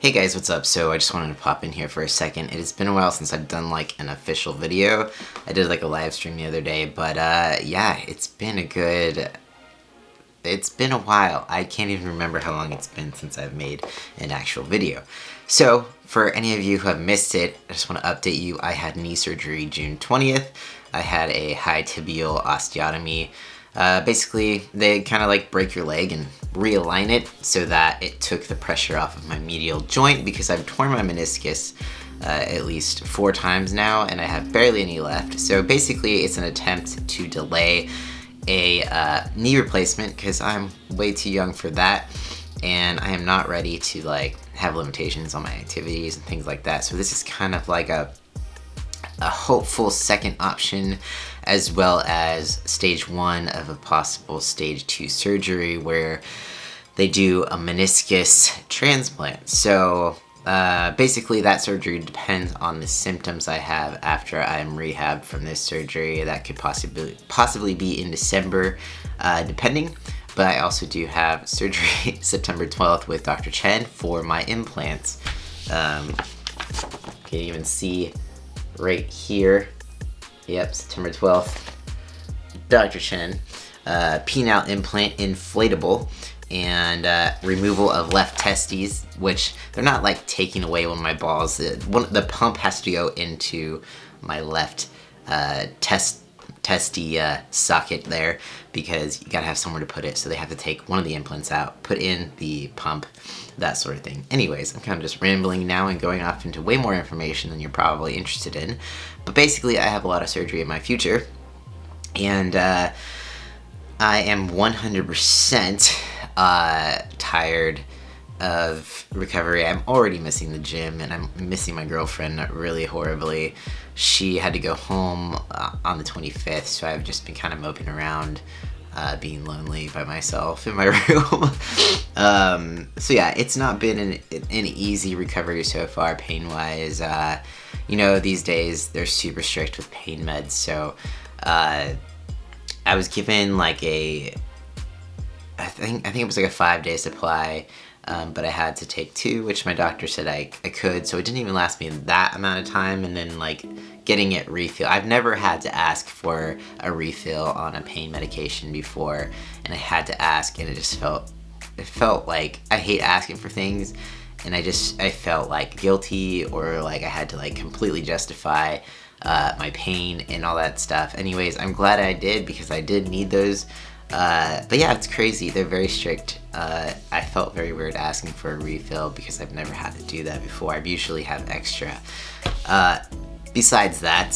Hey guys, what's up? So I just wanted to pop in here for a second. It has been a while since I've done like an official video. I did like a live stream the other day, but yeah, it's been a while. I can't even remember how long it's been since I've made an actual video. So for any of you who have missed it, I just want to update you. I had knee surgery June 20th. I had a high tibial osteotomy. Basically, they kind of like break your leg and realign it so that it took the pressure off of my medial joint because I've torn my meniscus at least 4 times now and I have barely any left. So basically, it's an attempt to delay a knee replacement because I'm way too young for that and I am not ready to like have limitations on my activities and things like that. So this is kind of like a hopeful second option, as well as stage 1 of a possible stage 2 surgery where they do a meniscus transplant. So basically that surgery depends on the symptoms I have after I'm rehabbed from this surgery. That could possibly be in December, depending. But I also do have surgery September 12th with Dr.Chen for my implants. You can even see right here. Yep, September 12th. Dr.Chen. Penile implant inflatable and removal of left testes, which they're not like taking away one of my balls. The pump has to go into my left testy socket there because you gotta have somewhere to put it, so they have to take one of the implants out, put in the pump, that sort of thing. Anyways, I'm kind of just rambling now and going off into way more information than you're probably interested in, but basically I have a lot of surgery in my future and I am 100% tired of recovery. I'm already missing the gym and I'm missing my girlfriend really horribly. She had to go home on the 25th, so I've just been kind of moping around, being lonely by myself in my room. So yeah, it's not been an easy recovery so far pain-wise. You know, these days they're super strict with pain meds, so I was given like I think it was like a 5-day supply, but I had to take 2, which my doctor said I could, so it didn't even last me that amount of time, and then like getting it refill. I've never had to ask for a refill on a pain medication before, and I had to ask, and it felt like I hate asking for things, and I felt like guilty, or like I had to like completely justify my pain and all that stuff. Anyways, I'm glad I did because I did need those. But yeah, it's crazy. They're very strict. I felt very weird asking for a refill because I've never had to do that before. I usually have extra. Besides that,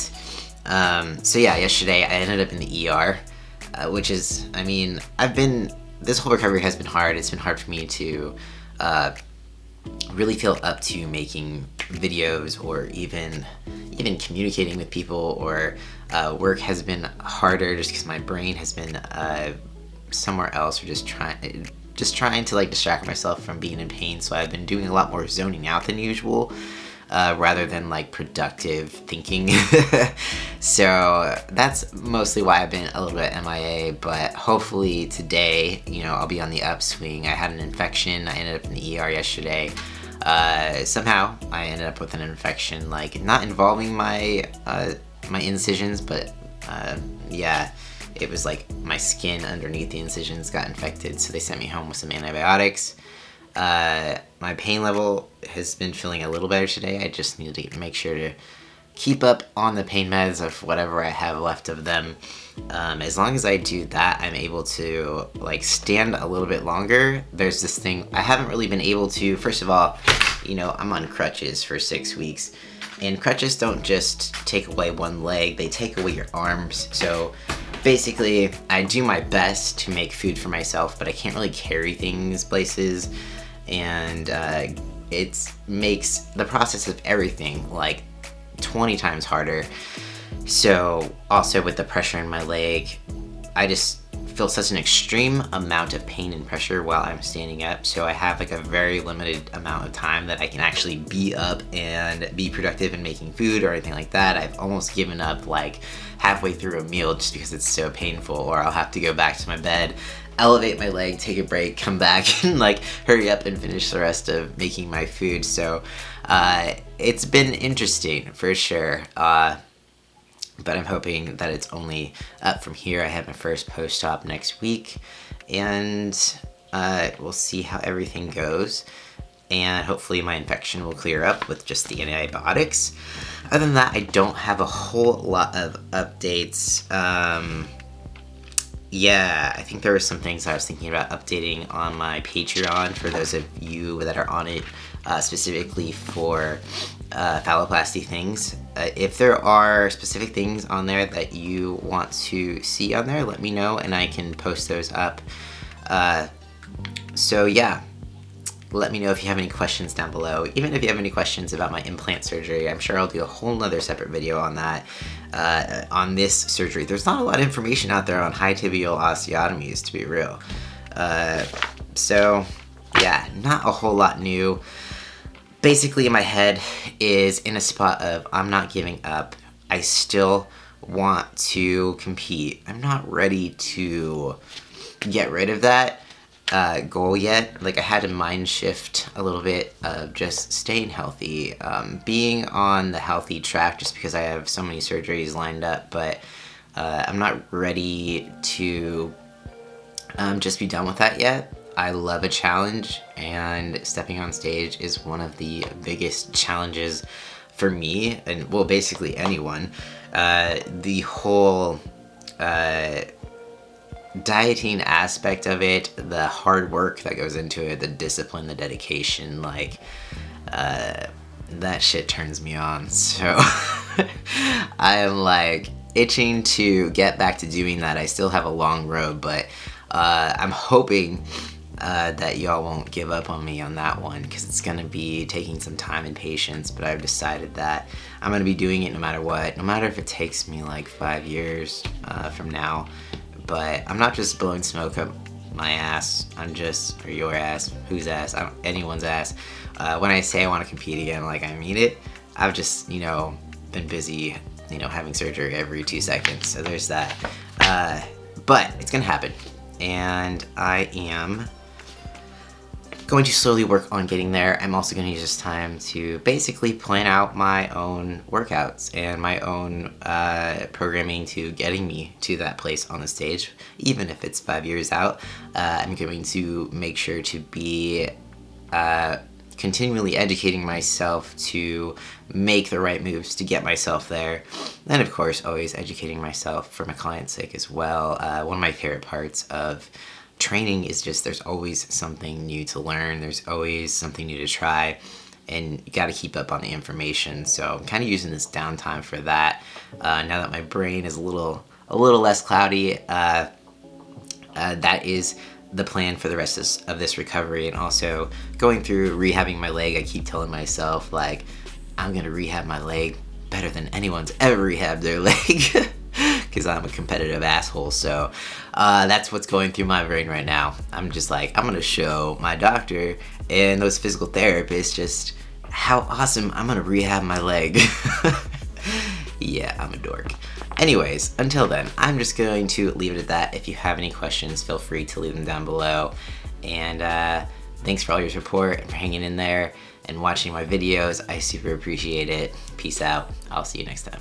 so yeah, yesterday I ended up in the ER, which is, I mean, this whole recovery has been hard. It's been hard for me to really feel up to making videos or even communicating with people, or work has been harder just because my brain has been somewhere else, or just trying to like distract myself from being in pain. So I've been doing a lot more zoning out than usual, rather than like productive thinking. So that's mostly why I've been a little bit MIA, but hopefully today, you know, I'll be on the upswing. I had an infection. I ended up in the ER yesterday. Somehow I ended up with an infection, like not involving my incisions, but yeah, it was like my skin underneath the incisions got infected, so they sent me home with some antibiotics. My pain level has been feeling a little better today. I just need to make sure to keep up on the pain meds of whatever I have left of them. As long as I do that, I'm able to like stand a little bit longer. There's this thing I haven't really been able to. First of all, you know, I'm on crutches for 6 weeks, and crutches don't just take away one leg, they take away your arms. So basically I do my best to make food for myself, but I can't really carry things places, and it makes the process of everything like 20 times harder. So also with the pressure in my leg, I just feel such an extreme amount of pain and pressure while I'm standing up, so I have like a very limited amount of time that I can actually be up and be productive in making food or anything like that. I've almost given up like halfway through a meal just because it's so painful, or I'll have to go back to my bed elevate my leg, take a break, come back, and like hurry up and finish the rest of making my food. So it's been interesting for sure. But I'm hoping that it's only up from here. I have my first post-op next week, and we'll see how everything goes. And hopefully my infection will clear up with just the antibiotics. Other than that, I don't have a whole lot of updates. Yeah, I think there were some things I was thinking about updating on my Patreon for those of you that are on it, specifically for phalloplasty things. If there are specific things on there that you want to see on there, let me know and I can post those up. So yeah, let me know if you have any questions down below. Even if you have any questions about my implant surgery, I'm sure I'll do a whole nother separate video on that, on this surgery. There's not a lot of information out there on high tibial osteotomies, to be real. So yeah, not a whole lot new. Basically, my head is in a spot of I'm not giving up. I still want to compete. I'm not ready to get rid of that goal yet. Like, I had to mind shift a little bit of just staying healthy, being on the healthy track just because I have so many surgeries lined up, but I'm not ready to just be done with that yet. I love a challenge, and stepping on stage is one of the biggest challenges for me, and well, basically anyone. The whole dieting aspect of it, the hard work that goes into it, the discipline, the dedication, like that shit turns me on. So I am like itching to get back to doing that. I still have a long road, but I'm hoping that y'all won't give up on me on that one, because it's gonna be taking some time and patience, but I've decided that I'm gonna be doing it no matter what, no matter if it takes me like 5 years from now. But I'm not just blowing smoke up my ass, I'm just, or your ass, whose ass, anyone's ass. When I say I want to compete again, like, I mean it. I've just, been busy, having surgery every 2 seconds, so there's that. But it's gonna happen, and I am going to slowly work on getting there. I'm also going to use this time to basically plan out my own workouts and my own programming to getting me to that place on the stage, even if it's 5 years out. I'm going to make sure to be continually educating myself to make the right moves to get myself there. And of course, always educating myself for my client's sake as well. One of my favorite parts of training is just there's always something new to learn, there's always something new to try, and you got to keep up on the information. So I'm kind of using this downtime for that. Now that my brain is a little less cloudy, that is the plan for the rest of this recovery. And also going through rehabbing my leg, I keep telling myself, like, I'm gonna rehab my leg better than anyone's ever rehabbed their leg. Because I'm a competitive asshole. So that's what's going through my brain right now. I'm just like, I'm gonna show my doctor and those physical therapists just how awesome I'm gonna rehab my leg. Yeah, I'm a dork. Anyways, until then, I'm just going to leave it at that. If you have any questions, feel free to leave them down below. And thanks for all your support and for hanging in there and watching my videos. I super appreciate it. Peace out. I'll see you next time.